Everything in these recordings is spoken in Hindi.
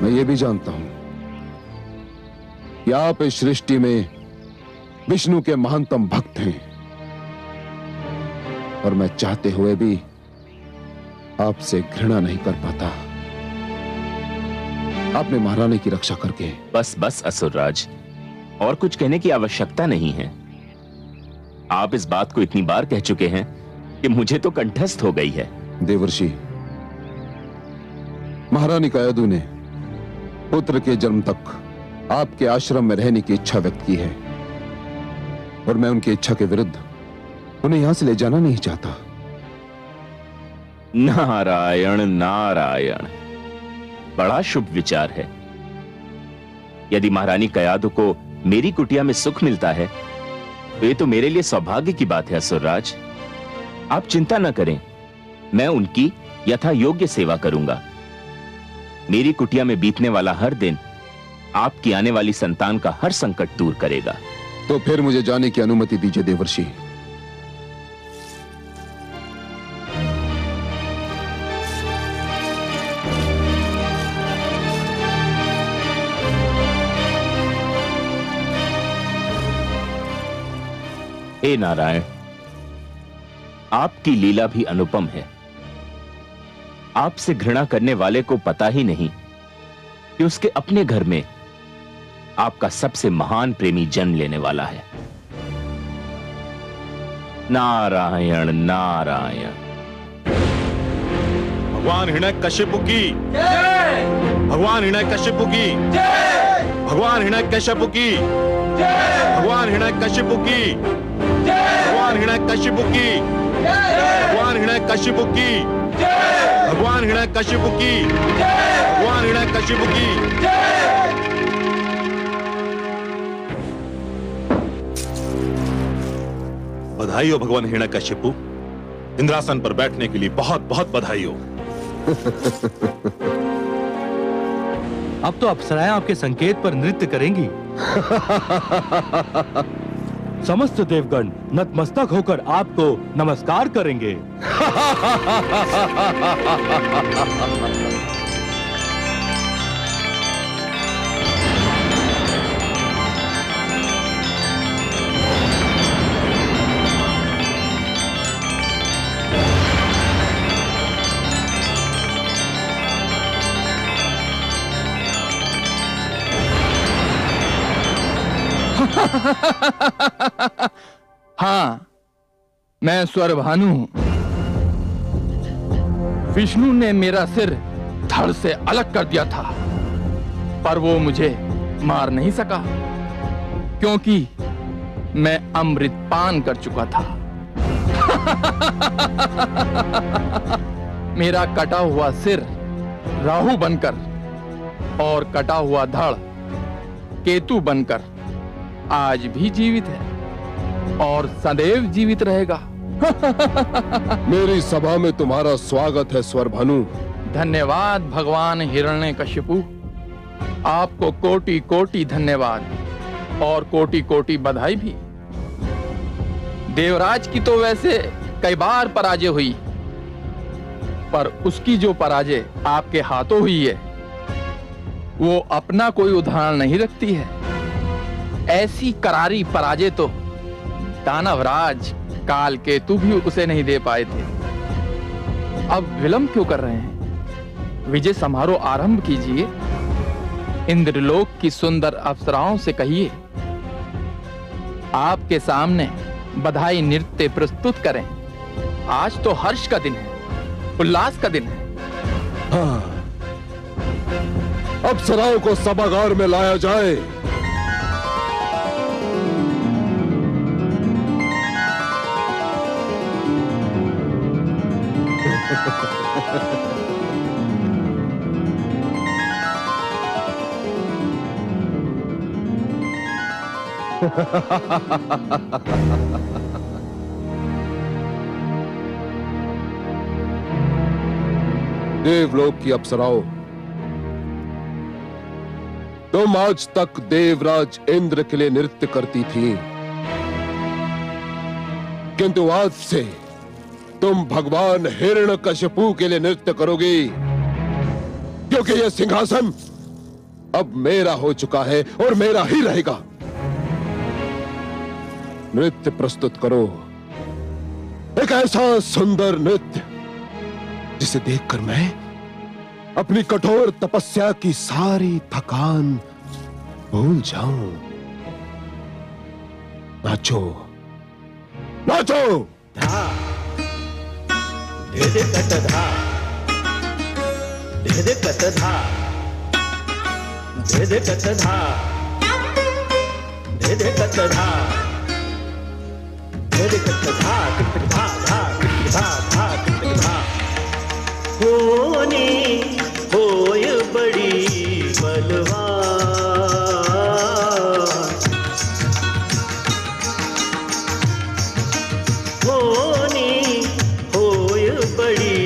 मैं ये भी जानता हूं कि आप इस सृष्टि में विष्णु के महानतम भक्त हैं, और मैं चाहते हुए भी आपसे घृणा नहीं कर पाता। आपने महारानी की रक्षा करके। बस बस असुरराज, और कुछ कहने की आवश्यकता नहीं है। आप इस बात को इतनी बार कह चुके हैं कि मुझे तो कंठस्थ हो गई है। देवर्षि, महारानी कायदू ने पुत्र के जन्म तक आपके आश्रम में रहने की इच्छा व्यक्त की है, और मैं उनकी इच्छा के विरुद्ध उन्हें यहां से ले जाना नहीं चाहता। नारायण नारायण, बड़ा शुभ विचार है। यदि महारानी कयादू को मेरी कुटिया में सुख मिलता है तो ये तो मेरे लिए सौभाग्य की बात है। असुरराज, आप चिंता न करें, मैं उनकी यथा योग्य सेवा करूंगा। मेरी कुटिया में बीतने वाला हर दिन आपकी आने वाली संतान का हर संकट दूर करेगा। तो फिर मुझे जाने की अनुमति दीजिए देवर्षि। हे नारायण, आपकी लीला भी अनुपम है। आपसे घृणा करने वाले को पता ही नहीं कि उसके अपने घर में आपका सबसे महान प्रेमी जन्म लेने वाला है। नारायण नारायण। भगवान हिरण्यकशिपु की जय। भगवान हिरण्यकशिपु की जय। भगवान हिरण्यकशिपु की जय। भगवान हिरण्यकशिपु की जय। भगवान हिरण्यकशिपु की जय। भगवान हिरण्यकशिपु की जय। भगवान हिरण्यकशिपु की जय। भगवान हिरण्यकशिपु की जय। बधाई हो भगवान हिरण्यकशिपु, इंद्रासन पर बैठने के लिए बहुत बहुत बधाई हो। अब तो अप्सराएं आपके संकेत पर नृत्य करेंगी। समस्त देवगण नतमस्तक होकर आपको नमस्कार करेंगे। हाँ, मैं स्वरभानु हूं। विष्णु ने मेरा सिर धड़ से अलग कर दिया था, पर वो मुझे मार नहीं सका क्योंकि मैं अमृत पान कर चुका था। मेरा कटा हुआ सिर राहु बनकर और कटा हुआ धड़ केतु बनकर आज भी जीवित है और सदैव जीवित रहेगा। मेरी सभा में तुम्हारा स्वागत है स्वरभानु। धन्यवाद भगवान हिरण्यकशिपु, आपको कोटि कोटि धन्यवाद और कोटि कोटि बधाई भी। देवराज की तो वैसे कई बार पराजय हुई, पर उसकी जो पराजय आपके हाथों हुई है वो अपना कोई उदाहरण नहीं रखती है। ऐसी करारी पराजय तो दानवराज काल केतु भी उसे नहीं दे पाए थे। अब विलंब क्यों कर रहे हैं? विजय समारोह आरंभ कीजिए। इंद्रलोक की सुंदर अप्सराओं से कहिए आपके सामने बधाई नृत्य प्रस्तुत करें। आज तो हर्ष का दिन है, उल्लास का दिन है। हाँ, अप्सराओं को सभागार में लाया जाए। देवलोक की अप्सराओं, तुम आज तक देवराज इंद्र के लिए नृत्य करती थी, किंतु आज से तुम भगवान हिरण्यकशिपु के लिए नृत्य करोगी, क्योंकि यह सिंहासन अब मेरा हो चुका है और मेरा ही रहेगा। नृत्य प्रस्तुत करो, एक ऐसा सुंदर नृत्य जिसे देखकर मैं अपनी कठोर तपस्या की सारी थकान भूल जाऊं। नाचो नाचो। धा धे कट धा धे कट धा धे कट धा धे कट धा धे कट धा टिक धा धा टिक धा धा टिक धा। होनी होय बड़ी बलवान, होनी होय बड़ी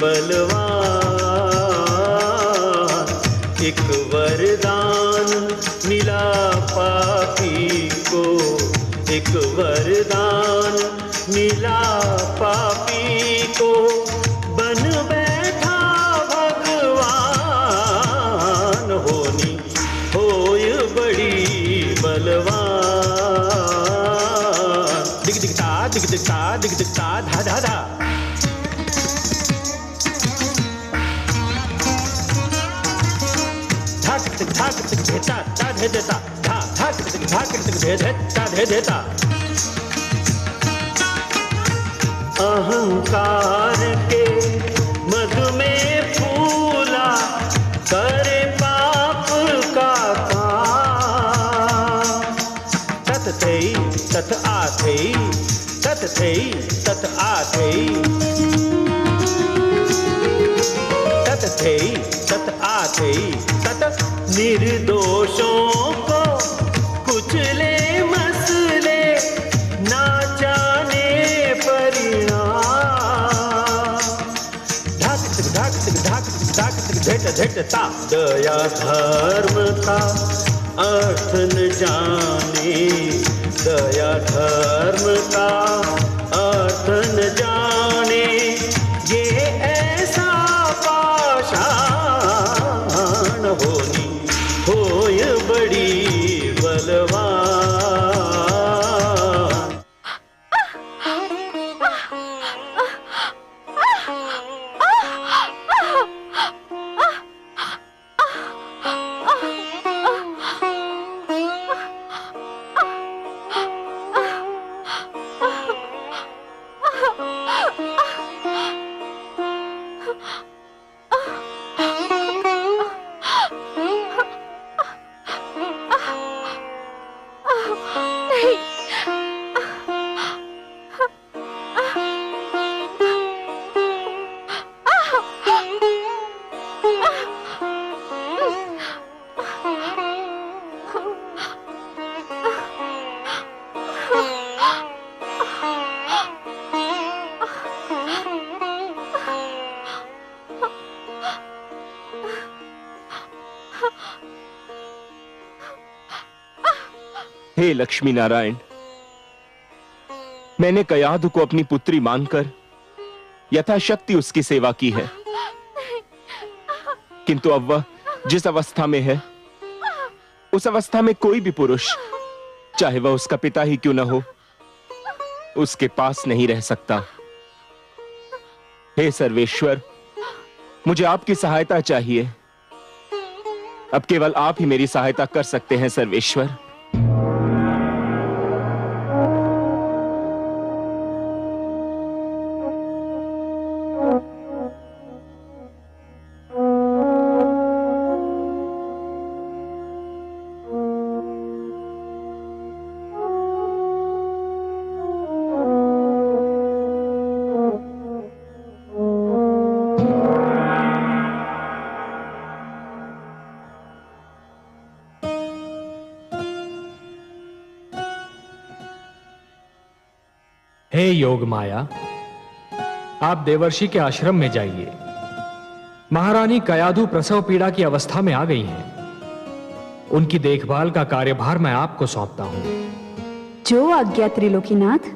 बलवान। एक वरदान मिला पापी को, एक वरदान मिला पापी को, बन बैठा भगवान। होनी होय बड़ी बलवान। दिग दिगता दिग दिगता दिग दिगता धा धा धा। धाक तिक धेता ता धे देता, धा धाक तिक धे धेता धे देता। अहंकार के मधु में फूला, करे पाप का काम। तत थई तत आथई, तत थई तत आथई, तत थई तत आथई। तत निर्दोषों को कुचले मसले, ना जाने परिणाम। धाक झट झटता दया धर्म का अर्थ न जाने, दया धर्म का अर्थ न जाने। ये ऐसा पाषाण होनी होय बड़ी बलवान। हे लक्ष्मी नारायण, मैंने कयाधु को अपनी पुत्री मानकर यथाशक्ति उसकी सेवा की है, किंतु अब वह जिस अवस्था में है, उस अवस्था में कोई भी पुरुष, चाहे वह उसका पिता ही क्यों न हो, उसके पास नहीं रह सकता। हे सर्वेश्वर, मुझे आपकी सहायता चाहिए। अब केवल आप ही मेरी सहायता कर सकते हैं सर्वेश्वर। हे योग माया, आप देवर्षि के आश्रम में जाइए। महारानी कयाधु प्रसव पीड़ा की अवस्था में आ गई हैं। उनकी देखभाल का कार्यभार मैं आपको सौंपता हूं। जो आज्ञा त्रिलोकीनाथ।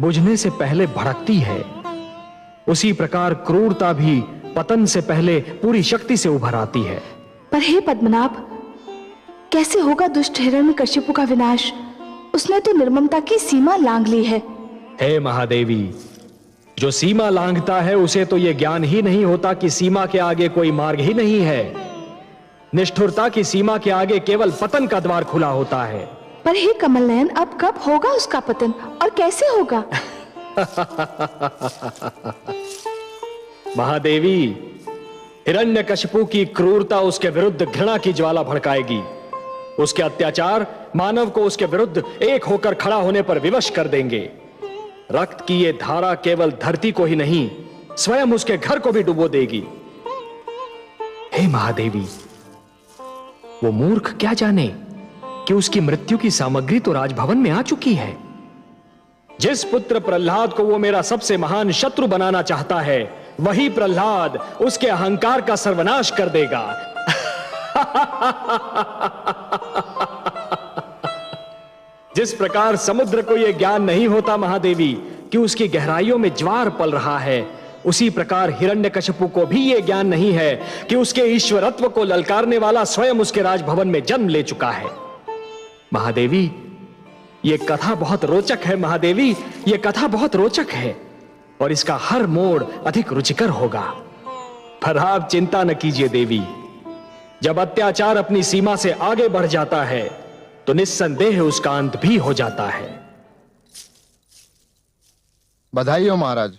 बुझने से पहले भड़कती है, उसी प्रकार क्रूरता भी पतन से पहले पूरी शक्ति से उभर आती है। पर हे पद्मनाभ, कैसे होगा दुष्ट हिरण्यकशिपु का विनाश? उसने तो निर्ममता की सीमा लांघ ली है। हे महादेवी, जो सीमा लांघता है उसे तो यह ज्ञान ही नहीं होता कि सीमा के आगे कोई मार्ग ही नहीं है। निष्ठुरता की सीमा के आगे केवल पतन का द्वार खुला होता है। पर हे कमल नयन, अब कब होगा उसका पतन और कैसे होगा? महादेवी, हिरण्यकशिपु की क्रूरता उसके विरुद्ध घृणा की ज्वाला भड़काएगी। उसके अत्याचार मानव को उसके विरुद्ध एक होकर खड़ा होने पर विवश कर देंगे। रक्त की ये धारा केवल धरती को ही नहीं, स्वयं उसके घर को भी डुबो देगी। हे महादेवी, वो मूर्ख क्या जाने कि उसकी मृत्यु की सामग्री तो राजभवन में आ चुकी है। जिस पुत्र प्रहलाद को वो मेरा सबसे महान शत्रु बनाना चाहता है, वही प्रहलाद उसके अहंकार का सर्वनाश कर देगा। जिस प्रकार समुद्र को यह ज्ञान नहीं होता महादेवी कि उसकी गहराइयों में ज्वार पल रहा है, उसी प्रकार हिरण्यकशिपु को भी यह ज्ञान नहीं है कि उसके ईश्वरत्व को ललकारने वाला स्वयं उसके राजभवन में जन्म ले चुका है। महादेवी, यह कथा बहुत रोचक है। महादेवी, यह कथा बहुत रोचक है और इसका हर मोड़ अधिक रुचिकर होगा। पर आप चिंता न कीजिए देवी, जब अत्याचार अपनी सीमा से आगे बढ़ जाता है तो निस्संदेह उसका अंत भी हो जाता है। बधाई हो महाराज।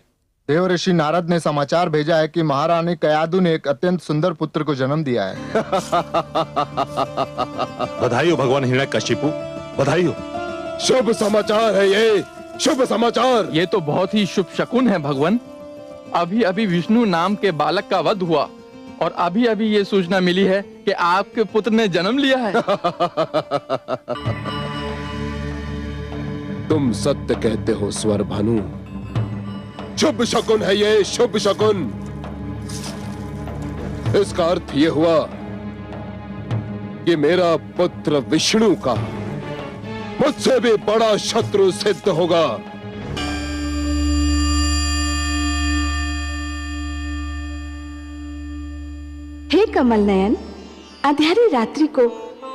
देवऋषि नारद ने समाचार भेजा है कि महारानी कयादु ने एक अत्यंत सुंदर पुत्र को जन्म दिया है। बधाई हो भगवान हिरण्यकशिपु, बधाई हो। शुभ समाचार है ये, शुभ समाचार। ये तो बहुत ही शुभ शकुन है भगवान। अभी अभी विष्णु नाम के बालक का वध हुआ और अभी अभी ये सूचना मिली है कि आपके पुत्र ने जन्म लिया है। तुम सत्य कहते हो स्वर भानु, शुभ शकुन है ये, शुभ शकुन। इसका अर्थ ये हुआ कि मेरा पुत्र विष्णु का मुझसे भी बड़ा शत्रु सिद्ध होगा। हे कमल नयन, अंधेरी रात्रि को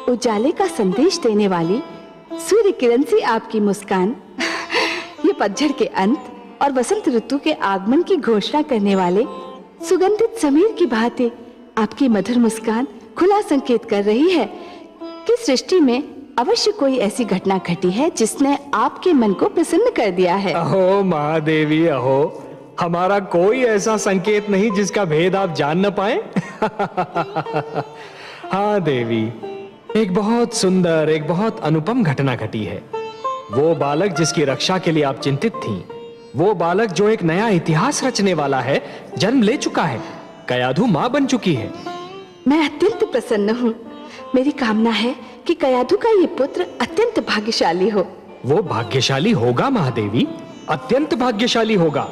उजाले का संदेश देने वाली सूर्य किरण सी आपकी मुस्कान, ये पतझड़ के अंत और वसंत ऋतु के आगमन की घोषणा करने वाले सुगंधित समीर की भांति आपकी मधुर मुस्कान खुला संकेत कर रही है कि सृष्टि में अवश्य कोई ऐसी घटना घटी है जिसने आपके मन को प्रसन्न कर दिया है। अहो महादेवी, अहो, हमारा कोई ऐसा संकेत नहीं जिसका भेद आप जान न पाए। हाँ देवी, एक बहुत सुंदर, एक बहुत अनुपम घटना घटी है। वो बालक जिसकी रक्षा के लिए आप चिंतित थीं, वो बालक जो एक नया इतिहास रचने वाला है, जन्म ले चुका है। कयाधु मां बन चुकी है। मैं अत्यंत प्रसन्न हूँ। मेरी कामना है कि कयाधु का ये पुत्र अत्यंत भाग्यशाली हो। वो भाग्यशाली होगा महादेवी, अत्यंत भाग्यशाली होगा।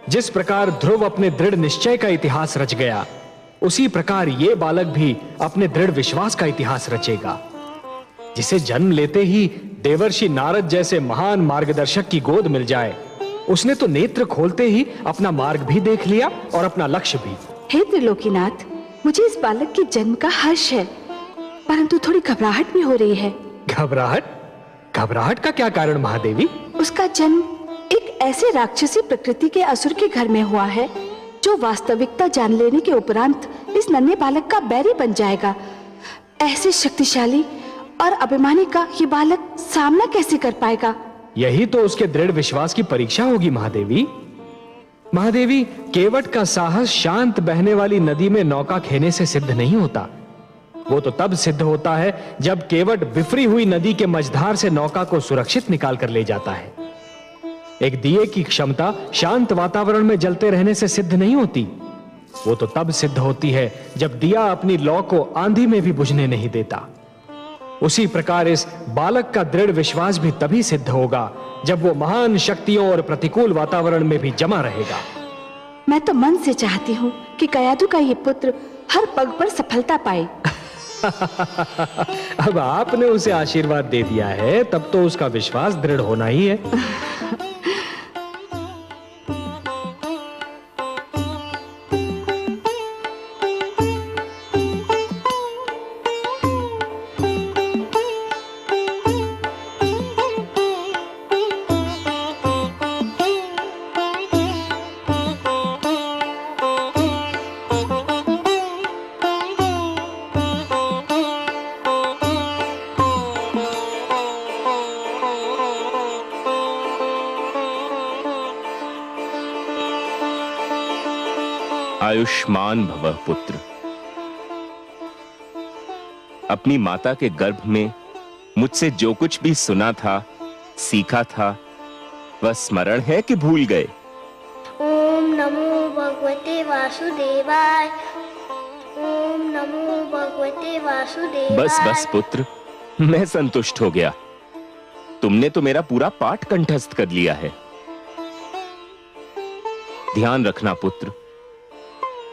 जिस प्रकार ध्रुव अपने दृढ़ निश्चय का इतिहास रच गया, उसी प्रकार ये बालक भी अपने दृढ़ विश्वास का इतिहास रचेगा। जिसे जन्म लेते ही देवर्षि नारद जैसे महान मार्गदर्शक की गोद मिल जाए, उसने तो नेत्र खोलते ही अपना मार्ग भी देख लिया और अपना लक्ष्य भी। हे त्रिलोकीनाथ, मुझे इस बालक के जन्म का हर्ष है, परंतु थोड़ी घबराहट भी हो रही है। घबराहट? घबराहट का क्या कारण महादेवी? उसका जन्म एक ऐसे राक्षसी प्रकृति के असुर के घर में हुआ है जो वास्तविकता जान लेने के उपरांत इस नन्हे बालक का बैरी बन जाएगा। ऐसे शक्तिशाली और अभिमानी का ये बालक सामना कैसे कर पाएगा? यही तो उसके दृढ़ विश्वास की परीक्षा होगी महादेवी। महादेवी, केवट का साहस शांत बहने वाली नदी में नौका खेने से सिद्ध नहीं होता। वो तो तब सिद्ध होता है जब केवट बिफरी हुई नदी के मझधार से नौका को सुरक्षित निकाल कर ले जाता है। एक दिए की क्षमता शांत वातावरण में जलते रहने से सिद्ध नहीं होती। वो तो तब सिद्ध होती है जब दिया अपनी लौ को आंधी में भी बुझने नहीं देता। उसी प्रकार इस बालक का दृढ़ विश्वास भी तभी सिद्ध होगा जब वो महान शक्तियों और प्रतिकूल वातावरण में भी जमा रहेगा। मैं तो मन से चाहती हूँ कि कयाधु का ये पुत्र हर पग पर सफलता पाए। अब आपने उसे आशीर्वाद दे दिया है, तब तो उसका विश्वास दृढ़ होना ही है। आयुष्मान भवः पुत्र। अपनी माता के गर्भ में मुझसे जो कुछ भी सुना था, सीखा था, वह स्मरण है कि भूल गए? ओम नमो भगवते वासुदेवाय। ओम नमो भगवते वासुदेवाय। बस बस पुत्र, मैं संतुष्ट हो गया। तुमने तो मेरा पूरा पाठ कंठस्थ कर लिया है। ध्यान रखना पुत्र,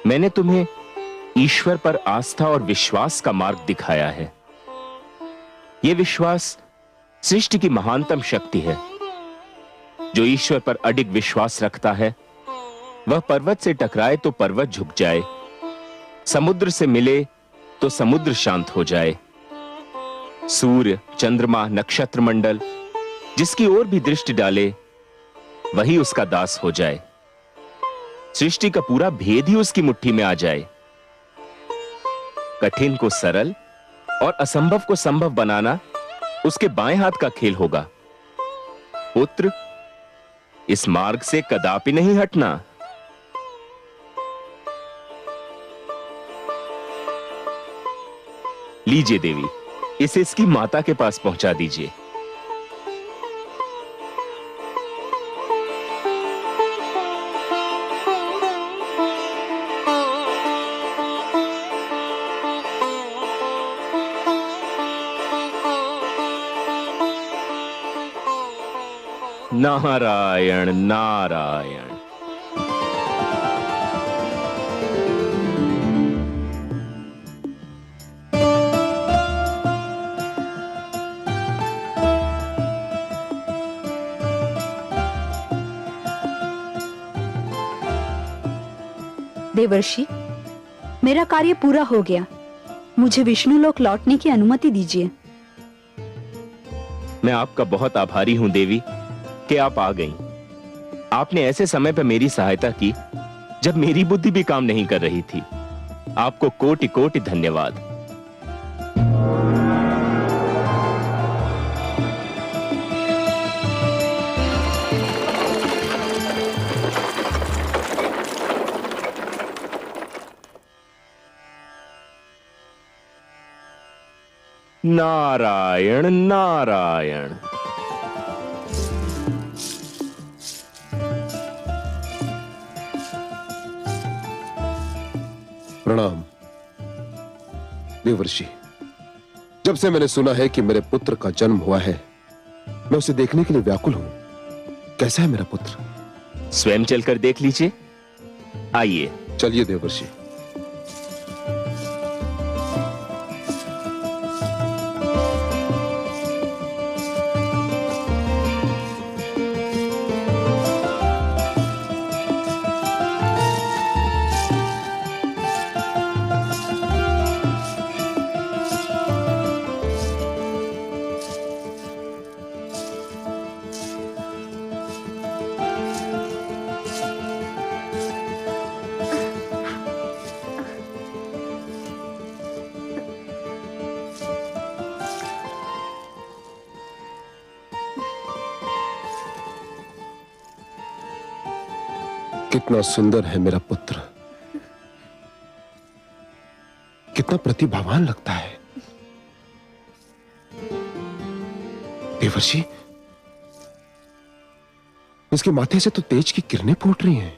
मैंने तुम्हें ईश्वर पर आस्था और विश्वास का मार्ग दिखाया है। यह विश्वास सृष्टि की महानतम शक्ति है। जो ईश्वर पर अडिग विश्वास रखता है, वह पर्वत से टकराए तो पर्वत झुक जाए, समुद्र से मिले तो समुद्र शांत हो जाए। सूर्य, चंद्रमा, नक्षत्र मंडल जिसकी ओर भी दृष्टि डाले, वही उसका दास हो जाए। सृष्टि का पूरा भेद ही उसकी मुट्ठी में आ जाए। कठिन को सरल और असंभव को संभव बनाना उसके बाएं हाथ का खेल होगा। पुत्र, इस मार्ग से कदापि नहीं हटना। लीजिए देवी, इसे इसकी माता के पास पहुंचा दीजिए। नारायण नारायण। देवर्षि, मेरा कार्य पूरा हो गया। मुझे विष्णु लोक लौटने की अनुमति दीजिए। मैं आपका बहुत आभारी हूं देवी कि आप आ गईं। आपने ऐसे समय पर मेरी सहायता की जब मेरी बुद्धि भी काम नहीं कर रही थी। आपको कोटि कोटि धन्यवाद। नारायण नारायण। प्रणाम देवर्षि। जब से मैंने सुना है कि मेरे पुत्र का जन्म हुआ है, मैं उसे देखने के लिए व्याकुल हूं। कैसा है मेरा पुत्र? स्वयं चलकर देख लीजिए। आइए। चलिए देवर्षि। कितना सुंदर है मेरा पुत्र, कितना प्रतिभावान लगता है। देवर्षि, उसके माथे से तो तेज की किरणें फूट रही हैं।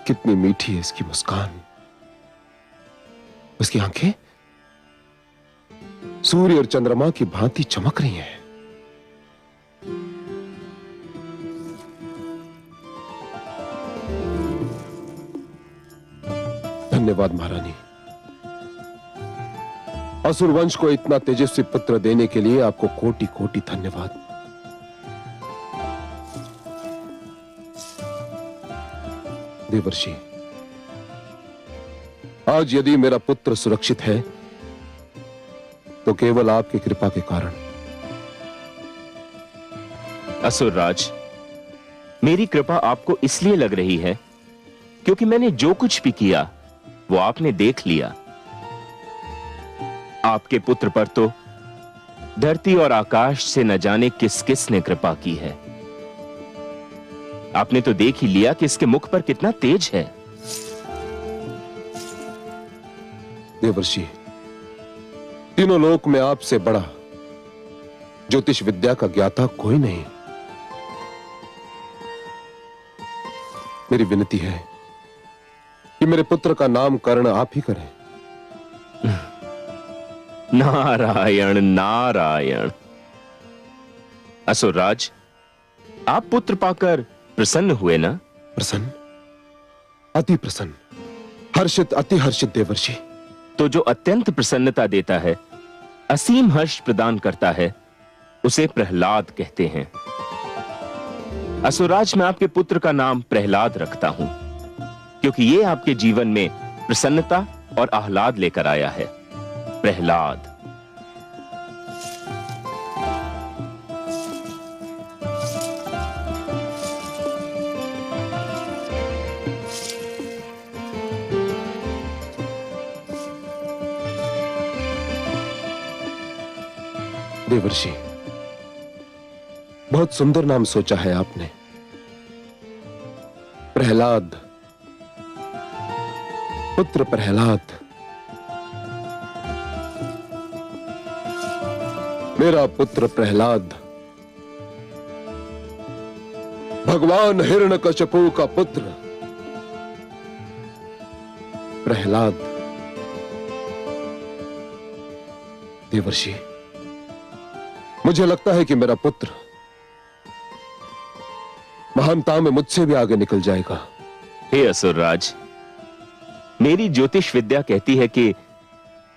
कितनी मीठी है इसकी मुस्कान। उसकी आंखें सूर्य और चंद्रमा की भांति चमक रही हैं। धन्यवाद महारानी। असुर वंश को इतना तेजस्वी पुत्र देने के लिए आपको कोटि कोटि धन्यवाद। देवर्षि, आज यदि मेरा पुत्र सुरक्षित है तो केवल आपकी कृपा के कारण। असुरराज, मेरी कृपा आपको इसलिए लग रही है क्योंकि मैंने जो कुछ भी किया वो आपने देख लिया। आपके पुत्र पर तो धरती और आकाश से न जाने किस किस ने कृपा की है। आपने तो देख ही लिया कि इसके मुख पर कितना तेज है। देवर्षि, तीनों लोक में आपसे बड़ा ज्योतिष विद्या का ज्ञाता कोई नहीं। मेरी विनती है कि मेरे पुत्र का नामकरण आप ही करें। नारायण नारायण। असुरराज, आप पुत्र पाकर प्रसन्न हुए ना? प्रसन्न, अति प्रसन्न, हर्षित, अति हर्षित देवर्षि। तो जो अत्यंत प्रसन्नता देता है, असीम हर्ष प्रदान करता है, उसे प्रहलाद कहते हैं। असुरराज, मैं आपके पुत्र का नाम प्रहलाद रखता हूं, क्योंकि ये आपके जीवन में प्रसन्नता और आह्लाद लेकर आया है। प्रहलाद। देवर्षि, बहुत सुंदर नाम सोचा है आपने, प्रहलाद, पुत्र प्रहलाद। मेरा पुत्र प्रहलाद भगवान हिरण्यकशिपु का पुत्र प्रहलाद। देवर्षि, मुझे लगता है कि मेरा पुत्र महानता में मुझसे भी आगे निकल जाएगा। हे असुरराज, मेरी ज्योतिष विद्या कहती है कि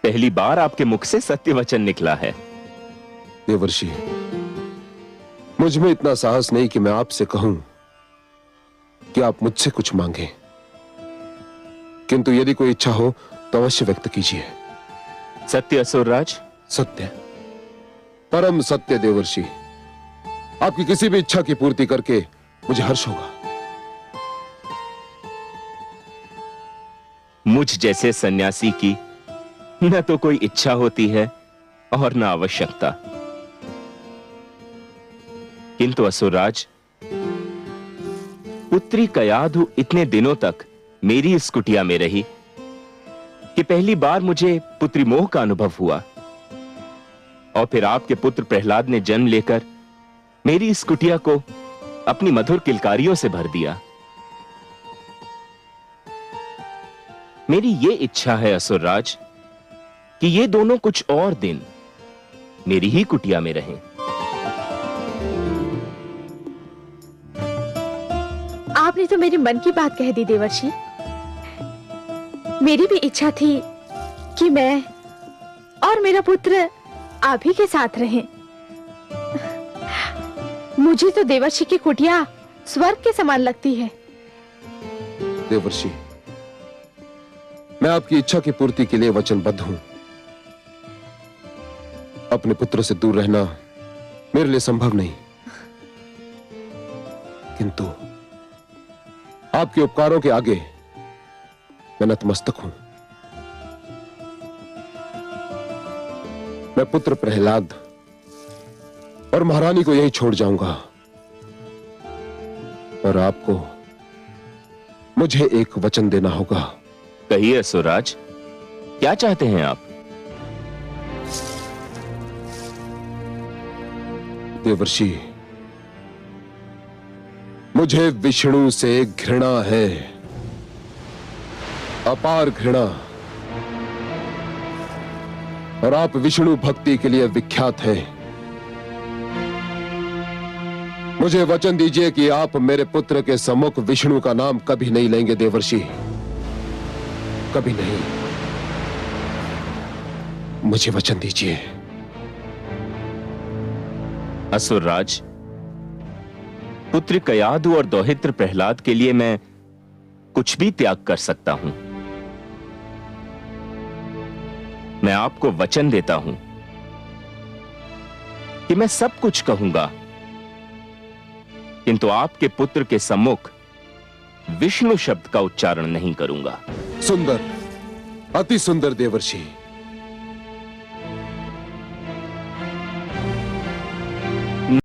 पहली बार आपके मुख से सत्य वचन निकला है। देवर्षि, मुझ में इतना साहस नहीं कि मैं आपसे कहूं कि आप मुझसे कुछ मांगें, किंतु यदि कोई इच्छा हो तो अवश्य व्यक्त कीजिए। सत्य असुरराज? सत्य, परम सत्य देवर्षि। आपकी किसी भी इच्छा की पूर्ति करके मुझे हर्ष होगा। मुझ जैसे सन्यासी की न तो कोई इच्छा होती है और न आवश्यकता, किंतु असुरराज, पुत्री कयाधु इतने दिनों तक मेरी इस कुटिया में रही कि पहली बार मुझे पुत्री मोह का अनुभव हुआ, और फिर आपके पुत्र प्रहलाद ने जन्म लेकर मेरी इस कुटिया को अपनी मधुर किलकारियों से भर दिया। मेरी ये इच्छा है असुरराज कि ये दोनों कुछ और दिन मेरी ही कुटिया में रहें। आपने तो मेरे मन की बात कह दी देवर्षि। मेरी भी इच्छा थी कि मैं और मेरा पुत्र आप ही के साथ रहें। मुझे तो देवर्षि की कुटिया स्वर्ग के समान लगती है। देवर्षि, मैं आपकी इच्छा की पूर्ति के लिए वचनबद्ध हूं। अपने पुत्र से दूर रहना मेरे लिए संभव नहीं, किंतु आपके उपकारों के आगे मैं नतमस्तक हूं। मैं पुत्र प्रहलाद और महारानी को यही छोड़ जाऊंगा, और आपको मुझे एक वचन देना होगा। कहिए असुरराज, क्या चाहते हैं आप? देवर्षि, मुझे विष्णु से घृणा है, अपार घृणा, और आप विष्णु भक्ति के लिए विख्यात हैं। मुझे वचन दीजिए कि आप मेरे पुत्र के सम्मुख विष्णु का नाम कभी नहीं लेंगे देवर्षि, कभी नहीं। मुझे वचन दीजिए। असुरराज, पुत्र कयाधु और दौहित्र प्रहलाद के लिए मैं कुछ भी त्याग कर सकता हूं। मैं आपको वचन देता हूं कि मैं सब कुछ कहूंगा, किंतु आपके पुत्र के सम्मुख विष्णु शब्द का उच्चारण नहीं करूंगा। सुंदर, अति सुंदर देवर्षि।